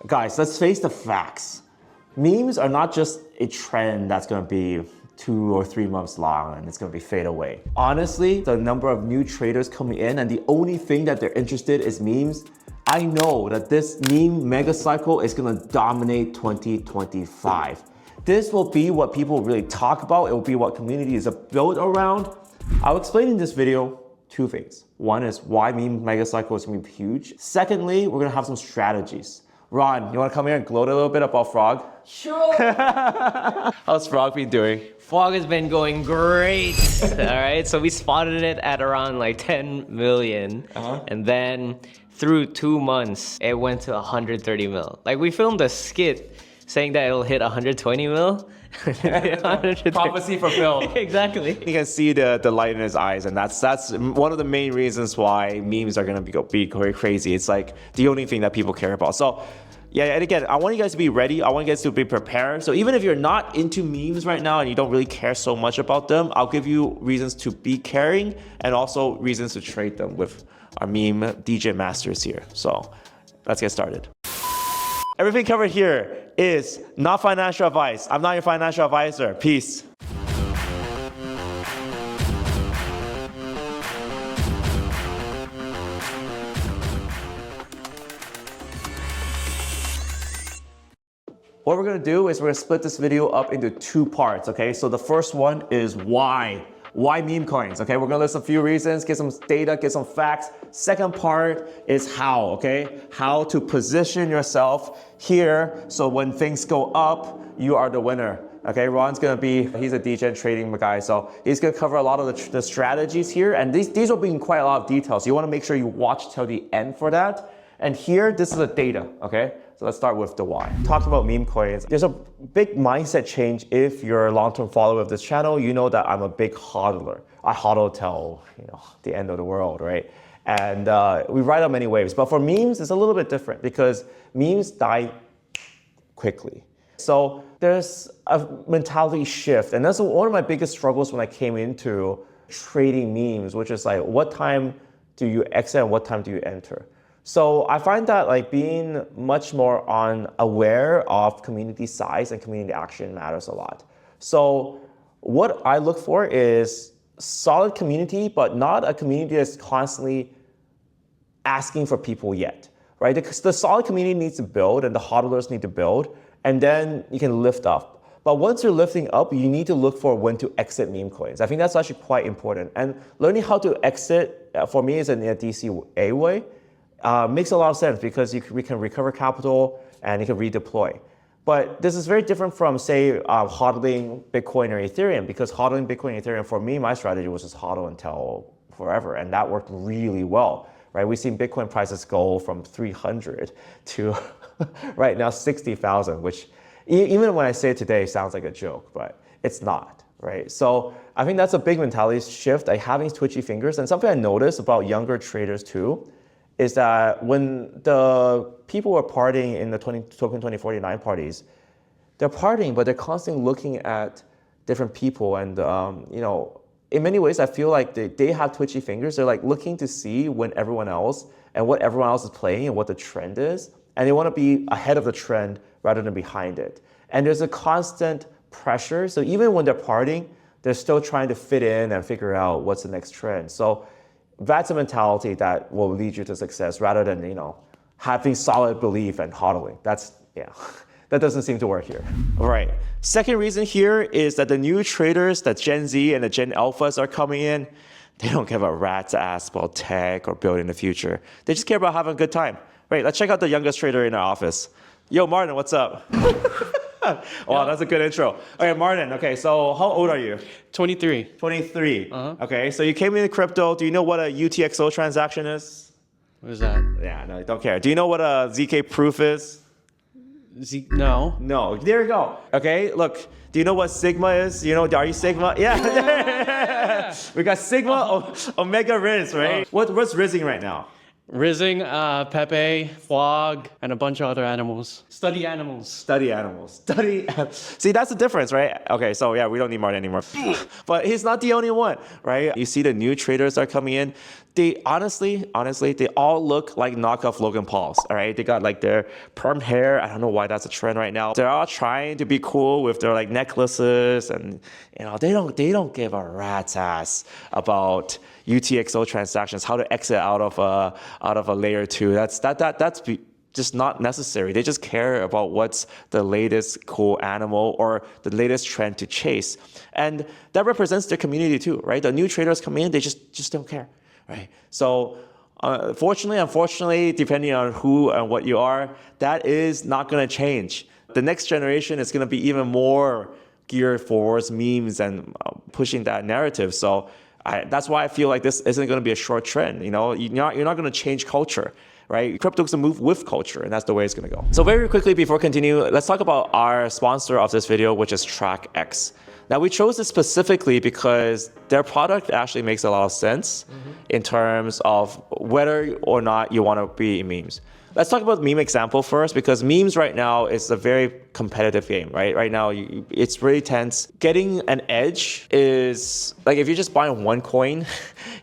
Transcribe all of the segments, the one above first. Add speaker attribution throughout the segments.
Speaker 1: Guys, let's face the facts. Memes are not just a trend that's going to be 2 or 3 months long and it's going to be fade away. Honestly, the number of new traders coming in and the only thing that they're interested is memes. I know that this meme mega cycle is going to dominate 2025. This will be what people really talk about. It will be what communities are built around. I'll explain in this video 2 things. One is why meme mega cycle is going to be huge. Secondly, we're going to have some strategies. Ron, you want to come here and gloat a little bit about Frog?
Speaker 2: Sure.
Speaker 1: How's Frog been doing?
Speaker 2: Frog has been going great. All right, so we spotted it at around like 10 million. And then through 2 months, it went to 130 mil. Like we filmed a skit saying that it'll hit 120 mil.
Speaker 1: Prophecy fulfilled.
Speaker 2: Exactly.
Speaker 1: You can see the light in his eyes, and that's one of the main reasons why memes are gonna be crazy. It's like the only thing that people care about. So yeah, and again, I want you guys to be ready. I want you guys to be prepared. So even if you're not into memes right now and you don't really care so much about them, I'll give you reasons to be caring and also reasons to trade them with our meme DJ masters here. So let's get started. Everything covered here is not financial advice. I'm not your financial advisor. Peace. What we're gonna do is we're gonna split this video up into 2 parts, okay? So the first one is why. Why meme coins, okay? We're gonna list a few reasons, get some data, get some facts. Second part is how, okay? How to position yourself here so when things go up, you are the winner, okay? Ron's gonna be, he's a DJ trading guy, so he's gonna cover a lot of the strategies here, and these will be in quite a lot of details. So you wanna make sure you watch till the end for that. And here, this is the data, okay? So let's start with the why. Talking about meme coins, there's a big mindset change. If you're a long-term follower of this channel, you know that I'm a big hodler. I hodl till the end of the world, right? And we ride on many waves. But for memes, it's a little bit different because memes die quickly. So there's a mentality shift, and that's one of my biggest struggles when I came into trading memes, which is like, what time do you exit and what time do you enter? So I find that like being much more aware of community size and community action matters a lot. So what I look for is solid community, but not a community that's constantly asking for people yet, right? Because the solid community needs to build and the hodlers need to build, and then you can lift up. But once you're lifting up, you need to look for when to exit meme coins. I think that's actually quite important. And learning how to exit, for me, is in a DCA way. Makes a lot of sense because we can recover capital and you can redeploy. But this is very different from, say, hodling Bitcoin or Ethereum, because hodling Bitcoin and Ethereum, for me, my strategy was just hodl until forever, and that worked really well, right? We've seen Bitcoin prices go from 300 to right now 60,000, which even when I say it today sounds like a joke, but it's not, right? So I think that's a big mentality shift, like having twitchy fingers. And something I noticed about younger traders too, is that when the people are partying in the Token 2049 parties, they're partying, but they're constantly looking at different people. And in many ways, I feel like they have twitchy fingers. They're like looking to see when everyone else and what everyone else is playing and what the trend is. And they want to be ahead of the trend rather than behind it. And there's a constant pressure. So even when they're partying, they're still trying to fit in and figure out what's the next trend. So that's a mentality that will lead you to success rather than, having solid belief and hodling. That doesn't seem to work here. All right. Second reason here is that the new traders, that Gen Z and the Gen Alphas are coming in, they don't give a rat's ass about tech or building the future. They just care about having a good time. Right, let's check out the youngest trader in our office. Yo, Martin, what's up? Wow, that's a good intro. Okay, Martin, okay, so how old are you?
Speaker 3: 23.
Speaker 1: 23. Okay, so you came into crypto. Do you know what a UTXO transaction is?
Speaker 3: What is that?
Speaker 1: Yeah, no, don't care. Do you know what a ZK proof is?
Speaker 3: No.
Speaker 1: No, there you go. Okay, look, do you know what Sigma is? Are you Sigma? Yeah. We got Sigma, Omega Riz, right? What's rizzing right now?
Speaker 3: Rizzing, Pepe, Frog, and a bunch of other animals. Study animals.
Speaker 1: Study animals. See, that's the difference, right? Okay, so yeah, we don't need Martin anymore. But he's not the only one, right? You see the new traders are coming in. they honestly, they all look like knockoff Logan Pauls, all right? They got like their perm hair. I don't know why that's a trend right now. They're all trying to be cool with their like necklaces, and they don't give a rat's ass about UTXO transactions, how to exit out of a layer 2. That's just not necessary. They just care about what's the latest cool animal or the latest trend to chase. And that represents their community too, right? The new traders come in, they just don't care, right? So unfortunately, depending on who and what you are, that is not going to change. The next generation is going to be even more geared towards memes and pushing that narrative. So that's why I feel like this isn't going to be a short trend. You're not going to change culture, right? Crypto's a move with culture, and that's the way it's going to go. So very quickly before continue, let's talk about our sponsor of this video, which is TrackX. Now we chose this specifically because their product actually makes a lot of sense in terms of whether or not you want to be in memes. Let's talk about meme example first, because memes right now is a very competitive game, right? Right now, it's really tense. Getting an edge is, like if you're just buying one coin,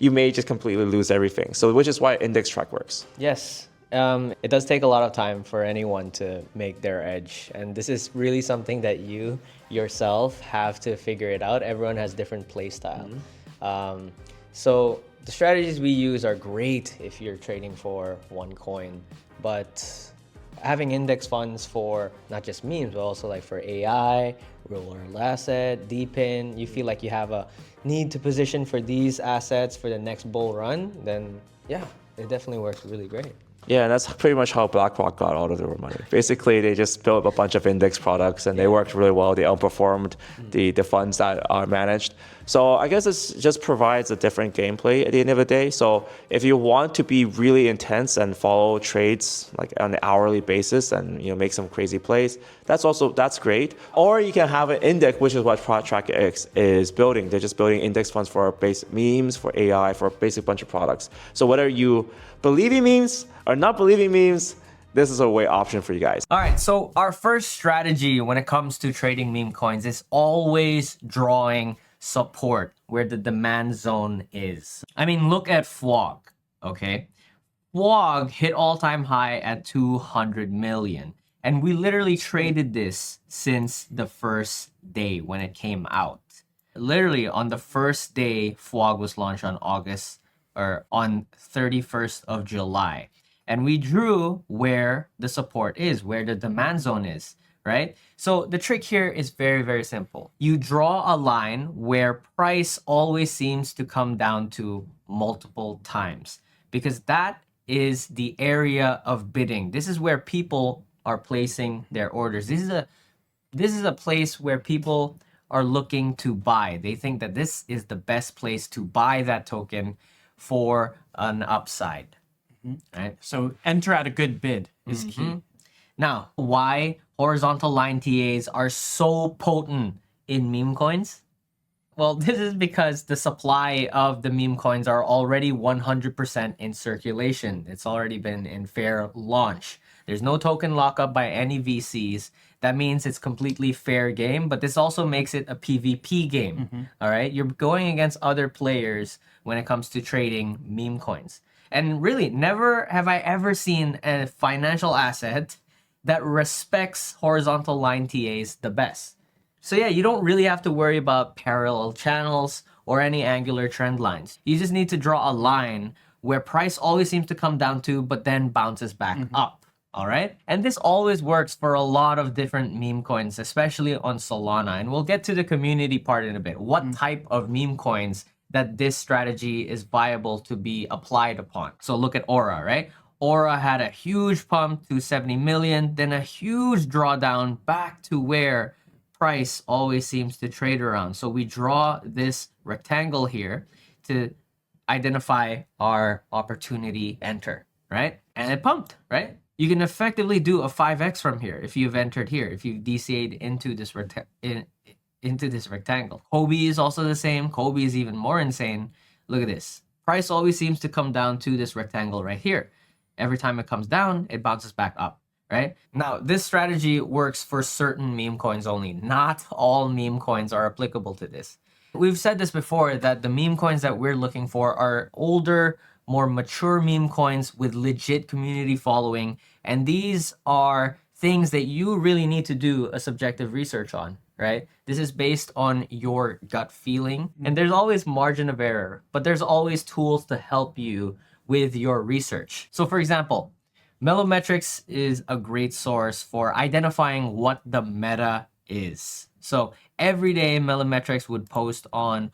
Speaker 1: you may just completely lose everything. So which is why index track works.
Speaker 2: Yes. It does take a lot of time for anyone to make their edge. And this is really something that you yourself have to figure it out. Everyone has different play style. So the strategies we use are great if you're trading for one coin, but having index funds for not just memes, but also like for AI, real world asset, DPIN, you feel like you have a need to position for these assets for the next bull run, then yeah, it definitely works really great.
Speaker 1: Yeah, and that's pretty much how BlackRock got all of their money. Basically, they just built a bunch of index products and they worked really well. They outperformed the funds that are managed. So I guess this just provides a different gameplay at the end of the day. So if you want to be really intense and follow trades like on an hourly basis and make some crazy plays, that's great. Or you can have an index, which is what TrackX is building. They're just building index funds for basic memes, for AI, for a basic bunch of products. So whether you believe in memes or not believe in memes, this is a way option for you guys.
Speaker 2: All right, so our first strategy when it comes to trading meme coins is always drawing support where the demand zone is. I mean, look at FWOG, okay? FWOG hit all-time high at 200 million. And we literally traded this since the first day when it came out. Literally on the first day FWOG was launched on on 31st of July. And we drew where the support is, where the demand zone is, right? So the trick here is very, very simple. You draw a line where price always seems to come down to multiple times, because that is the area of bidding. This is where people are placing their orders. This is a place where people are looking to buy. They think that this is the best place to buy that token for an upside. Right?
Speaker 3: So enter at a good bid is key.
Speaker 2: Now, why horizontal line TAs are so potent in meme coins? Well, this is because the supply of the meme coins are already 100% in circulation. It's already been in fair launch. There's no token lockup by any VCs. That means it's completely fair game, but this also makes it a PvP game. All right? You're going against other players when it comes to trading meme coins. And really, never have I ever seen a financial asset that respects horizontal line TAs the best. So yeah, you don't really have to worry about parallel channels or any angular trend lines. You just need to draw a line where price always seems to come down to, but then bounces back up. All right? And this always works for a lot of different meme coins, especially on Solana. And we'll get to the community part in a bit. What type of meme coins that this strategy is viable to be applied upon. So look at Aura, right? Aura had a huge pump to 70 million, then a huge drawdown back to where price always seems to trade around. So we draw this rectangle here to identify our opportunity enter, right? And it pumped, right? You can effectively do a 5x from here if you've entered here, if you've DCA'd into this rectangle. Kobe is also the same. Kobe is even more insane. Look at this. Price always seems to come down to this rectangle right here. Every time it comes down, it bounces back up, right? Now, this strategy works for certain meme coins only. Not all meme coins are applicable to this. We've said this before, that the meme coins that we're looking for are older, more mature meme coins with legit community following. And these are things that you really need to do a subjective research on, right? This is based on your gut feeling. And there's always margin of error, but there's always tools to help you with your research. So for example, Melometrics is a great source for identifying what the meta is. So every day Melometrics would post on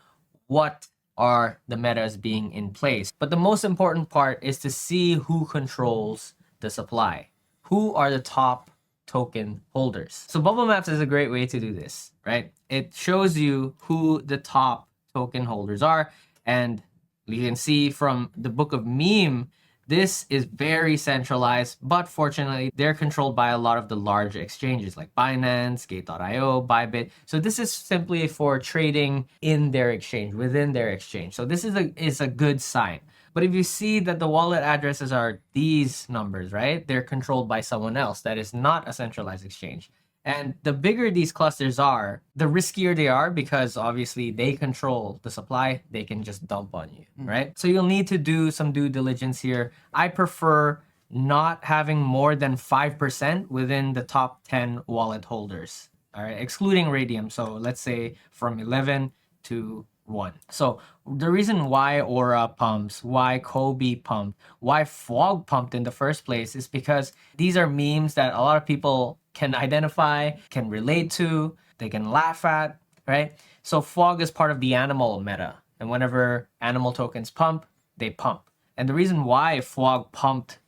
Speaker 2: what are the metas being in place. But the most important part is to see who controls the supply. Who are the top token holders? So Bubble Maps is a great way to do this, right? It shows you who the top token holders are. And you can see from the book of meme, this is very centralized, but fortunately, they're controlled by a lot of the large exchanges like Binance, Gate.io, Bybit. So this is simply for trading in their exchange, within their exchange. So this is a good sign. But if you see that the wallet addresses are these numbers, right? They're controlled by someone else that is not a centralized exchange. And the bigger these clusters are, the riskier they are because obviously they control the supply. They can just dump on you, right? So you'll need to do some due diligence here. I prefer not having more than 5% within the top 10 wallet holders, all right? Excluding Radium. So let's say from 11 to 1. So the reason why Aura pumps, why Kobe pumped, why Fog pumped in the first place is because these are memes that a lot of people can identify, can relate to, they can laugh at, right? So Fog is part of the animal meta. And whenever animal tokens pump, they pump. And the reason why Fog pumped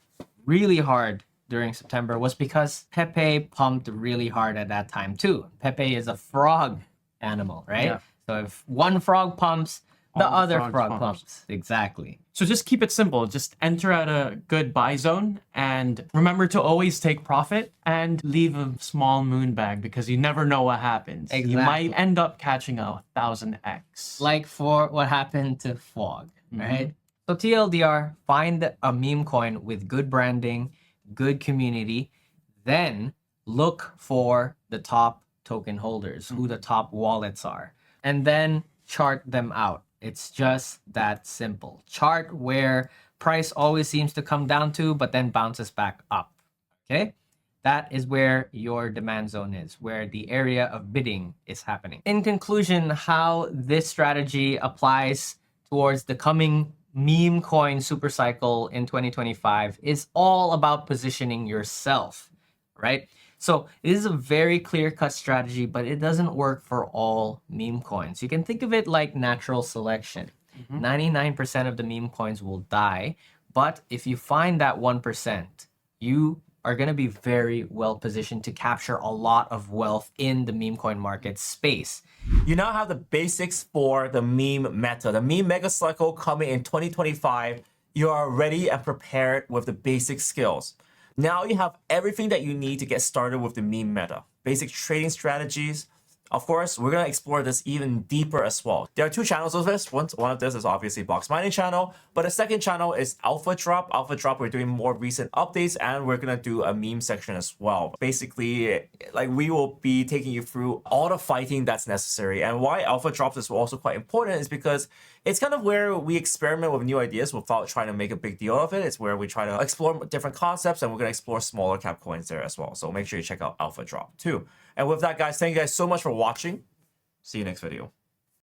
Speaker 2: really hard during September was because Pepe pumped really hard at that time too. Pepe is a frog animal, right?
Speaker 3: Yeah.
Speaker 2: So if one frog pumps, the
Speaker 3: All the
Speaker 2: other
Speaker 3: frogs
Speaker 2: frog
Speaker 3: pumps.
Speaker 2: pumps. Exactly.
Speaker 3: So just keep it simple. Just enter at a good buy zone and remember to always take profit and leave a small moon bag because you never know what happens. You
Speaker 2: Exactly.
Speaker 3: might end up catching a 1000x.
Speaker 2: Like for what happened to Fog, right? So TLDR, find a meme coin with good branding, good community, then look for the top token holders, who the top wallets are, and then chart them out. It's just that simple. Chart where price always seems to come down to, but then bounces back up, okay? That is where your demand zone is, where the area of bidding is happening. In conclusion, how this strategy applies towards the coming Memecoin Supercycle in 2025 is all about positioning yourself, right? So it is a very clear-cut strategy, but it doesn't work for all meme coins. You can think of it like natural selection. 99% of the meme coins will die, but if you find that 1%, you are going to be very well positioned to capture a lot of wealth in the meme coin market space.
Speaker 1: You now have the basics for the meme meta, the meme mega cycle coming in 2025. You are ready and prepared with the basic skills. Now you have everything that you need to get started with the meme meta. Basic trading strategies. Of course, we're going to explore this even deeper as well. There are two channels of this. One of this is obviously Boxmining channel, but the second channel is Alpha Drop. Alpha Drop, we're doing more recent updates and we're going to do a meme section as well. Basically, like we will be taking you through all the fighting that's necessary. And why Alpha Drops is also quite important is because it's kind of where we experiment with new ideas without trying to make a big deal of it. It's where we try to explore different concepts and we're going to explore smaller cap coins there as well. So make sure you check out Alpha Drop too. And with that, guys, thank you guys so much for watching. See you next video.